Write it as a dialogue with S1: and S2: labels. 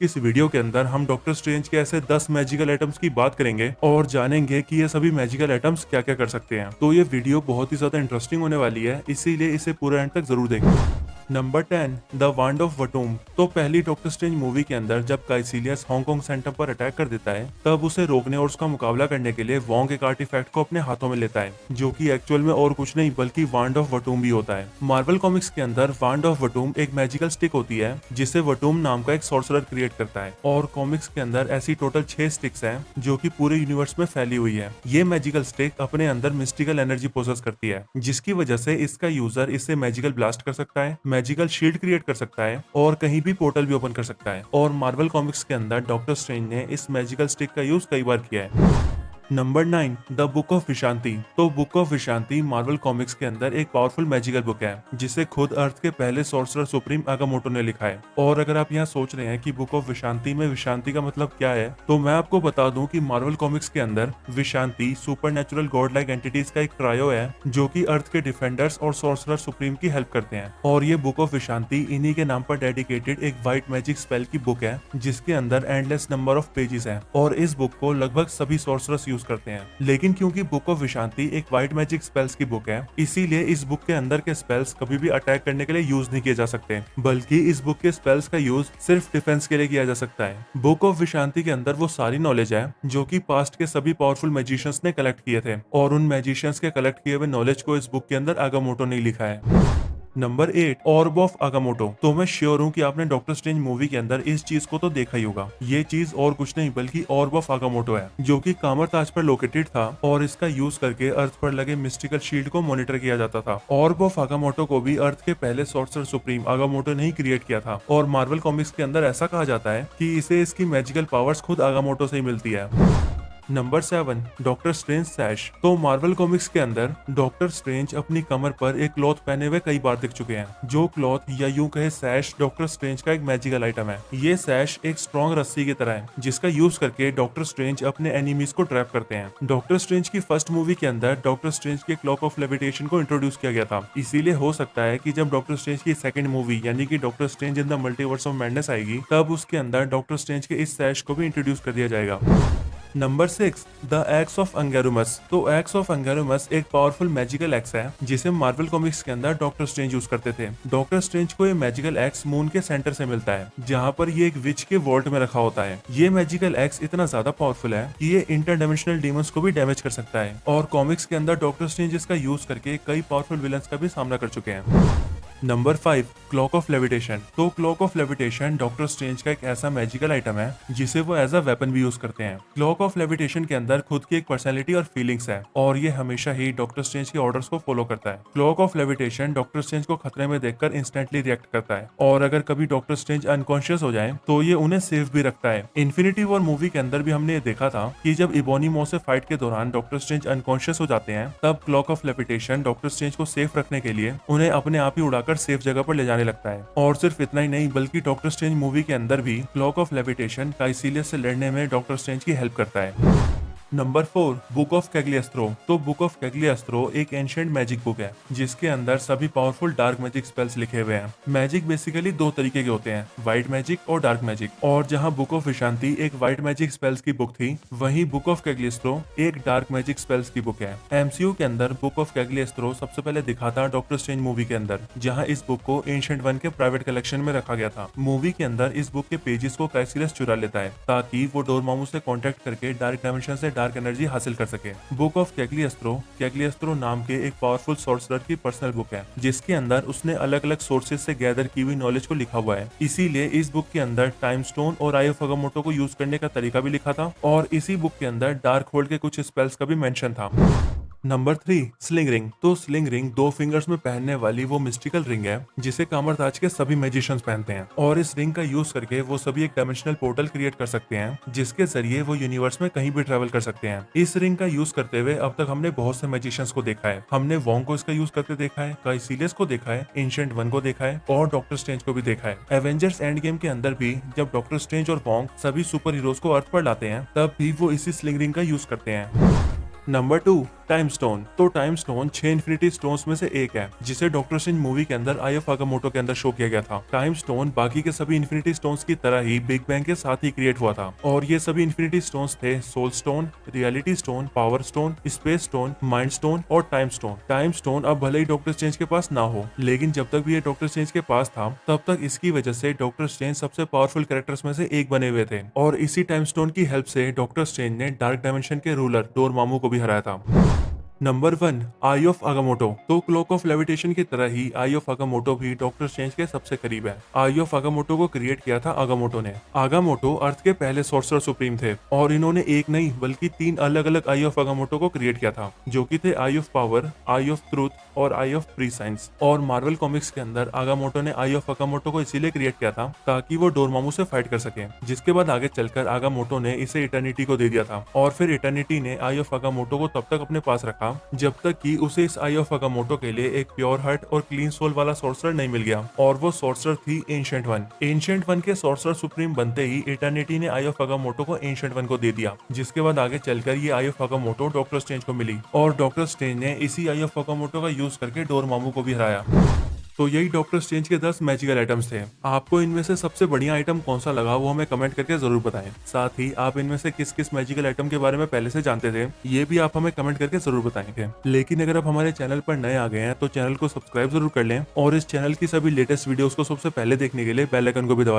S1: इस वीडियो के अंदर हम डॉक्टर स्ट्रेंज के ऐसे 10 मैजिकल आइटम्स की बात करेंगे और जानेंगे कि ये सभी मैजिकल आइटम्स क्या क्या कर सकते हैं। तो ये वीडियो बहुत ही ज्यादा इंटरेस्टिंग होने वाली है, इसीलिए इसे पूरा एंड तक जरूर देखें। Number 10 the wand of Watoomb. तो पहली डॉक्टर स्ट्रेंज मूवी के अंदर जब काइसिलियस हांगकांग सेंटर पर अटैक कर देता है, तब उसे रोकने और उसका मुकाबला करने के लिए वोंग एक आर्टिफैक्ट को अपने हाथों में लेता है, जो कि एक्चुअल में और कुछ नहीं बल्कि वांड ऑफ वटूम भी होता है। मार्वल कॉमिक्स के अंदर वांड ऑफ वटूम एक मैजिकल स्टिक होती है जिसे वटूम नाम का एक सॉर्सरर क्रिएट करता है, और कॉमिक्स के अंदर ऐसी टोटल 6 स्टिक्स हैं जो कि पूरे यूनिवर्स में फैली हुई है। ये मैजिकल स्टिक अपने अंदर मिस्टिकल एनर्जी पोसेस करती है, जिसकी वजह से इसका यूजर इससे मैजिकल ब्लास्ट कर सकता है, मैजिकल शील्ड क्रिएट कर सकता है और कहीं भी पोर्टल भी ओपन कर सकता है। और मार्वल कॉमिक्स के अंदर डॉक्टर स्ट्रेंज ने इस मैजिकल स्टिक का यूज कई बार किया है। Number 9 the book of Vishanti. तो book of Vishanti Marvel Comics के अंदर एक पावरफुल मैजिकल बुक है जिसे खुद अर्थ के पहले सॉर्सरर सुप्रीम आगामोटो ने लिखा है। और अगर आप यहाँ सोच रहे हैं कि बुक ऑफ विशांति में विशांति का मतलब क्या है, तो मैं आपको बता दूं कि मार्वल कॉमिक्स के अंदर विशांति super natural God like entities का एक ट्रायो है जो कि अर्थ के डिफेंडर्स और सॉर्सरर सुप्रीम की हेल्प करते हैं। और ये बुक ऑफ विशांति इन्हीं के नाम पर डेडिकेटेड एक व्हाइट मैजिक स्पेल की बुक है जिसके अंदर एंडलेस नंबर ऑफ पेजेस हैं, और इस बुक को लगभग सभी सॉर्सरर्स यूज करते हैं। लेकिन क्योंकि बुक ऑफ विशांति एक व्हाइट मैजिक स्पेल्स की बुक है, इसीलिए इस बुक के अंदर के स्पेल्स कभी भी अटैक करने के लिए यूज नहीं किए जा सकते, बल्कि इस बुक के स्पेल्स का यूज सिर्फ डिफेंस के लिए किया जा सकता है। बुक ऑफ विशांति के अंदर वो सारी नॉलेज है जो कि पास्ट के सभी पावरफुल मैजिशियंस ने कलेक्ट किए थे, और उन मैजिशियंस के कलेक्ट किए हुए नॉलेज को इस बुक के अंदर आगामोटो ने लिखा है। Number 8 orb of Agamotto. तो मैं श्योर हूँ कि आपने डॉक्टर स्ट्रेंज मूवी के अंदर इस चीज को तो देखा ही होगा। ये चीज और कुछ नहीं बल्कि ऑर्ब ऑफ आगामोटो है, जो कि कामरताज पर लोकेटेड था और इसका यूज करके अर्थ पर लगे मिस्टिकल शील्ड को मॉनिटर किया जाता था। ऑर्ब ऑफ आगामोटो को भी अर्थ के पहले सॉर्सरर सुप्रीम आगामोटो ने ही क्रिएट किया था, और मार्वल कॉमिक्स के अंदर ऐसा कहा जाता है कि इसे इसकी मैजिकल पावर्स खुद आगामोटो से ही मिलती है। Number 7 doctor strange सैश। तो मार्वल कॉमिक्स के अंदर डॉक्टर स्ट्रेंज अपनी कमर पर एक क्लॉथ पहने हुए कई बार दिख चुके हैं। जो क्लॉथ या यूं कहे सैश डॉक्टर स्ट्रेंज का एक मैजिकल आइटम है। ये सैश एक स्ट्रॉन्ग रस्सी की तरह है जिसका यूज करके डॉक्टर स्ट्रेंज अपने एनिमीज को ट्रैप करते हैं। डॉक्टर स्ट्रेंज की फर्स्ट मूवी के अंदर डॉक्टर स्ट्रेंज के क्लॉक ऑफ लेविटेशन को इंट्रोड्यूस किया गया था, इसीलिए हो सकता है कि जब डॉक्टर स्ट्रेंज की सेकंड मूवी यानी कि doctor strange in the multiverse of madness आएगी, तब उसके अंदर डॉक्टर स्ट्रेंज के इस सैश को भी इंट्रोड्यूस कर दिया जाएगा। Number 6 the axe of Angarruumus. तो एक्स ऑफ अंगेरुमस एक पावरफुल मैजिकल एक्स है जिसे मार्वल कॉमिक्स के अंदर डॉक्टर स्ट्रेंज यूज करते थे। डॉक्टर स्ट्रेंज को ये मैजिकल एक्स मून के सेंटर से मिलता है, जहाँ पर ये एक विच के वॉल्ट में रखा होता है। ये मैजिकल एक्स इतना ज्यादा पावरफुल है कि ये इंटरडायमेंशनल डीमंस को भी डैमेज कर सकता है, और कॉमिक्स के अंदर डॉक्टर स्ट्रेंज इसका यूज करके कई पावरफुल विलन्स का भी सामना कर चुके हैं। Number 5 cloak of levitation. तो cloak of levitation Doctor Strange का एक ऐसा मैजिकल आइटम है जिसे वो एज अ वेपन भी यूज करते हैं। क्लॉक ऑफ लेविटेशन के अंदर खुद की एक पर्सनैलिटी और फीलिंग्स है, और ये हमेशा ही डॉक्टर स्ट्रेंज के ऑर्डर्स को फॉलो करता है। Clock of levitation Doctor strange को खतरे में देखकर इंस्टेंटली रिएक्ट करता है, और अगर कभी डॉक्टर स्ट्रेंज अनकॉन्शियस हो जाए तो ये उन्हें सेफ भी रखता है। इन्फिनिटी वॉर मूवी के अंदर भी हमने ये देखा था कि जब इबोनी मॉ से फाइट के दौरान डॉक्टर स्ट्रेंज अनकॉन्शियस हो जाते हैं, तब clock of levitation Doctor strange को सेफ रखने के लिए उन्हें अपने आप ही उड़ाकर सेफ जगह पर ले जाने लगता है। और सिर्फ इतना ही नहीं बल्कि डॉक्टर स्ट्रेंज मूवी के अंदर भी क्लॉक ऑफ लेविटेशन काइसिलियस से लड़ने में डॉक्टर स्ट्रेंज की हेल्प करता है। Number 4 book of Cagliostro. तो बुक ऑफ कैग्लियस्त्रो एक एंशिएंट मैजिक बुक है जिसके अंदर सभी पावरफुल डार्क मैजिक स्पेल्स लिखे हुए हैं। मैजिक बेसिकली दो तरीके के होते हैं, व्हाइट मैजिक और डार्क मैजिक। और जहां बुक ऑफ विशांति एक व्हाइट मैजिक स्पेल्स की बुक थी, वहीं बुक ऑफ कैग्लियस्त्रो एक डार्क मैजिक स्पेल्स की बुक है। एमसीयू के अंदर बुक ऑफ कैग्लियस्त्रो सबसे पहले दिखा था डॉक्टर स्ट्रेंज मूवी के अंदर, जहाँ इस बुक को एंशिएंट वन के प्राइवेट कलेक्शन में रखा गया था। मूवी के अंदर इस बुक के पेजेस को काइसिलियस चुरा लेता है ताकि वो डोरमामू से कॉन्टेक्ट करके डार्क डायमेंशन से डार्क एनर्जी हासिल कर सके। बुक ऑफ कैग्लियस्त्रो नाम के एक पावरफुल सॉर्सरर की पर्सनल बुक है जिसके अंदर उसने अलग अलग सोर्सेज से गैदर की हुई नॉलेज को लिखा हुआ है। इसीलिए इस बुक के अंदर टाइम स्टोन और आई ऑफ आगामोटो को यूज करने का तरीका भी लिखा था, और इसी बुक के अंदर डार्क होल्ड के कुछ स्पेल्स का भी मेंशन था। Number 3 sling ring. तो स्लिंग रिंग 2 फिंगर्स में पहनने वाली वो मिस्टिकल रिंग है जिसे कामरताज के सभी मैजिशियंस पहनते हैं, और इस रिंग का यूज करके वो सभी एक डायमेंशनल पोर्टल क्रिएट कर सकते हैं जिसके जरिए वो यूनिवर्स में कहीं भी ट्रेवल कर सकते हैं। इस रिंग का यूज करते हुए अब तक हमने बहुत से मैजिशियंस को देखा है। हमने वोंग को इसका यूज करते देखा है, काइसिलियस को देखा है, एंशिएंट वन को देखा है, और डॉक्टर स्ट्रेंज को भी देखा है। एवेंजर्स एंड गेम के अंदर भी जब डॉक्टर स्ट्रेंज और वोंग सभी सुपर हीरोज को अर्थ पर लाते हैं, तब भी वो इसी स्लिंग रिंग का यूज करते हैं। Number 2 time stone. तो टाइम स्टोन 6 इन्फिनिटी स्टोन्स में से एक है, जिसे डॉक्टर स्ट्रेंज मूवी के अंदर आई ऑफ आगामोटो के अंदर शो किया गया था। टाइम स्टोन बाकी के सभी इन्फिनिटी स्टोन्स की तरह ही बिग बैंग के साथ ही क्रिएट हुआ था, और ये सभी इन्फिनिटी स्टोन्स थे soul stone, reality stone, power stone, space stone, mind stone और टाइम स्टोन। टाइम स्टोन अब भले ही डॉक्टर स्ट्रेंज के पास ना हो, लेकिन जब तक भी ये डॉक्टर स्ट्रेंज के पास था तब तक इसकी वजह से डॉक्टर स्ट्रेंज सबसे पावरफुल कैरेक्टर्स में से एक बने हुए थे, और इसी टाइम स्टोन की हेल्प से डॉक्टर स्ट्रेंज ने डार्क डायमेंशन के रूलर डोरमामू को भी हराया था। Number 1, eye of Agamotto. तो क्लॉक ऑफ लेविटेशन की तरह ही आई ऑफ आगामोटो भी डॉक्टर स्ट्रेंज के सबसे करीब है। आई ऑफ आगामोटो को क्रिएट किया था आगामोटो ने। आगामोटो अर्थ के पहले सॉर्सरर सुप्रीम थे, और इन्होंने एक नहीं बल्कि 3 अलग अलग आई ऑफ आगामोटो को क्रिएट किया था, जो कि थे eye of power, eye of truth और आई ऑफ प्रीसाइंस। और मार्वल कॉमिक्स के अंदर आगामोटो ने आई ऑफ आगामोटो को इसीलिए क्रिएट किया था ताकि वो डोरमामू से फाइट कर सके, जिसके बाद आगे चलकर आगामोटो ने इसे इटर्निटी को दे दिया था, और फिर इटर्निटी ने आई ऑफ आगामोटो को तब तक अपने पास रखा जब तक कि उसे इस आई ऑफ आगामोटो के लिए एक प्योर हार्ट और क्लीन सोल वाला सॉर्सरर नहीं मिल गया, और वो सॉर्सरर थी एंशिएंट वन। एंशिएंट वन के सॉर्सरर सुप्रीम बनते ही इटर्निटी ने आई ऑफ आगामोटो को एंशिएंट वन को दे दिया, जिसके बाद आगे चलकर ये आई ऑफ आगामोटो डॉक्टर स्ट्रेंज को मिली, और डॉक्टर स्ट्रेंज ने इसी आई ऑफ आगामोटो का यूज करके डोरमामू को भी हराया। तो यही डॉक्टर स्ट्रेंज के 10 मैजिकल आइटम्स थे। आपको इनमें से सबसे बढ़िया आइटम कौन सा लगा वो हमें कमेंट करके जरूर बताएं। साथ ही आप इनमें से किस किस मैजिकल आइटम के बारे में पहले से जानते थे, ये भी आप हमें कमेंट करके जरूर बताएंगे। लेकिन अगर आप हमारे चैनल पर नए आ गए हैं तो चैनल को सब्सक्राइब जरूर कर लें, और इस चैनल की सभी लेटेस्ट वीडियोस को सबसे पहले देखने के लिए बेल आइकन को भी दबा लें।